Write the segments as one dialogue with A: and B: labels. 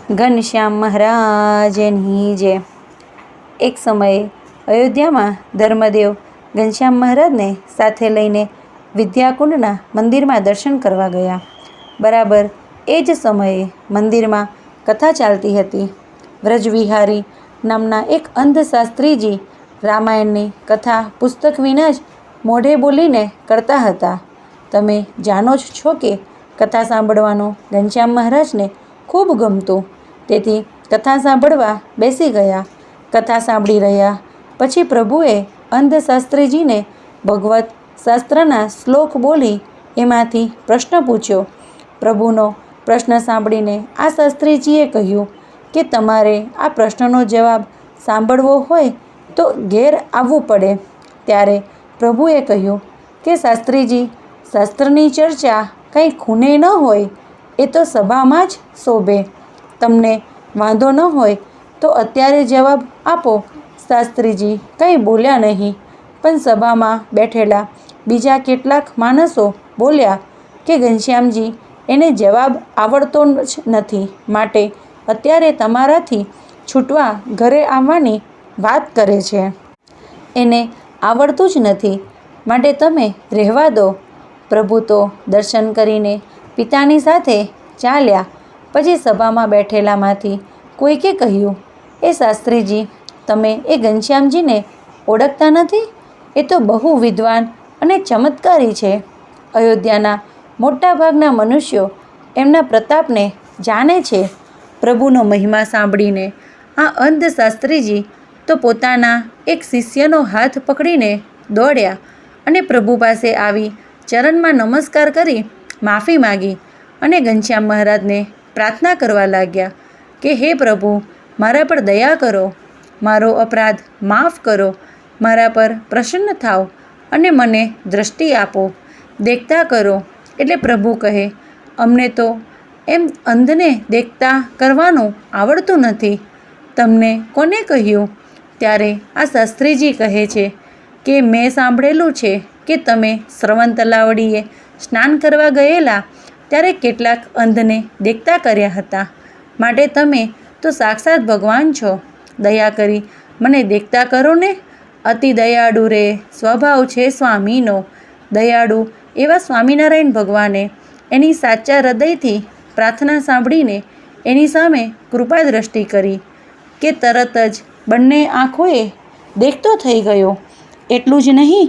A: ઘનશ્યામ મહારાજની જય. એક સમયે અયોધ્યામાં ધર્મદેવ ઘનશ્યામ મહારાજને સાથે લઈને વિદ્યાકુંડના મંદિરમાં દર્શન કરવા ગયા. બરાબર એ જ સમયે મંદિરમાં કથા ચાલતી હતી. વ્રજવિહારી નામના એક અંધ શાસ્ત્રીજી રામાયણની કથા પુસ્તક વિના જ મોઢે બોલીને કરતા હતા. તમે જાણો જ છો કે કથા સાંભળવાનું ઘનશ્યામ મહારાજને ખૂબ ગમતું. તેથી કથા સાંભળવા બેસી ગયા. કથા સાંભળી રહ્યા પછી પ્રભુએ અંધ શાસ્ત્રીજીને ભગવત શાસ્ત્રના શ્લોક બોલી એમાંથી પ્રશ્ન પૂછ્યો. પ્રભુનો પ્રશ્ન સાંભળીને આ શાસ્ત્રીજીએ કહ્યું કે તમારે આ પ્રશ્નનો જવાબ સાંભળવો હોય તો ઘેર આવવું પડે. ત્યારે પ્રભુએ કહ્યું કે શાસ્ત્રીજી, શાસ્ત્રની ચર્ચા કંઈ ખૂને ન હોય, એ તો સભામાં જ શોભે. તમને વાંધો ન હોય તો અત્યારે જવાબ આપો. શાસ્ત્રીજી કંઈ બોલ્યા નહીં, પણ સભામાં બેઠેલા બીજા કેટલાક માણસો બોલ્યા કે ઘનશ્યામજી, એને જવાબ આવડતો જ નથી, માટે અત્યારે તમારાથી છૂટવા ઘરે આવવાની વાત કરે છે. એને આવડતું જ નથી, માટે તમે રહેવા દો. પ્રભુ તો દર્શન કરીને પિતાની સાથે ચાલ્યા. પછી સભામાં બેઠેલામાંથી કોઈકે કહ્યું, એ શાસ્ત્રીજી, તમે એ ઘનશ્યામજીને ઓળખતા નથી? એ તો બહુ વિદ્વાન અને ચમત્કારી છે. અયોધ્યાના મોટાભાગના મનુષ્યો એમના પ્રતાપને જાણે છે. પ્રભુનો મહિમા સાંભળીને આ અંધ શાસ્ત્રીજી તો પોતાના એક શિષ્યનો હાથ પકડીને દોડ્યા અને પ્રભુ પાસે આવી ચરણમાં નમસ્કાર કરી માફી માગી અને ઘનશ્યામ મહારાજને પ્રાર્થના કરવા લાગ્યા કે હે પ્રભુ, મારા પર દયા કરો, મારો અપરાધ માફ કરો, મારા પર પ્રસન્ન થાઓ અને મને દ્રષ્ટિ આપો, દેખતા કરો. એટલે પ્રભુ કહે, અમને તો એમ અંધને દેખતા કરવાનું આવડતું નથી. તમને કોને કહ્યું? ત્યારે આ શાસ્ત્રીજી કહે છે કે મેં સાંભળેલું છે કે તમે શ્રવણ તલાવડીએ સ્નાન કરવા ગયેલા ત્યારે કેટલાક અંધને દેખતા કર્યા હતા. માટે તમે તો સાક્ષાત ભગવાન છો. દયા કરી મને દેખતા કરો ને. અતિ દયાળુ રે સ્વભાવ છે સ્વામીનો. દયાળુ એવા સ્વામિનારાયણ ભગવાને એની સાચા હૃદયથી પ્રાર્થના સાંભળીને એની સામે કૃપા દ્રષ્ટિ કરી કે તરત જ બંને આંખોએ દેખતો થઈ ગયો. એટલું જ નહીં,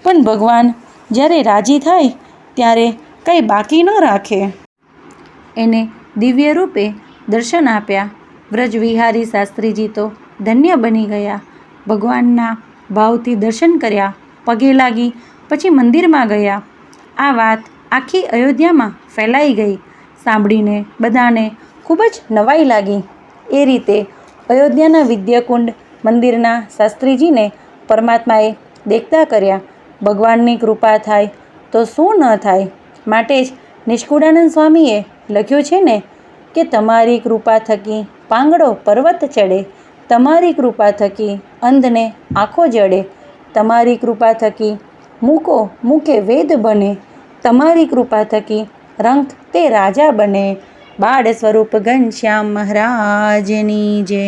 A: પણ ભગવાન જ્યારે રાજી થાય ત્યારે કંઈ બાકી ન રાખે. એને દિવ્ય રૂપે દર્શન આપ્યા. વ્રજવિહારી શાસ્ત્રીજી તો ધન્ય બની ગયા. ભગવાનના ભાવથી દર્શન કર્યા, પગે લાગી પછી મંદિરમાં ગયા. આ વાત આખી અયોધ્યામાં ફેલાઈ ગઈ. સાંભળીને બધાને ખૂબ જ નવાઈ લાગી. એ રીતે અયોધ્યાના વિદ્યાકુંડ મંદિરના શાસ્ત્રીજીને પરમાત્માએ દેખતા કર્યા. ભગવાનની કૃપા થાય તો શું ન થાય. માટે જ નિષ્કુળાનંદ સ્વામીએ લખ્યું છે ને કે તમારી કૃપા થકી પાંગડો પર્વત ચડે, તમારી કૃપા થકી અંધને આંખો જડે, તમારી કૃપા થકી મૂકે વેદ બને, તમારી કૃપા થકી રંક તે રાજા બને. બાળ સ્વરૂપ ઘનશ્યામ મહારાજની જય.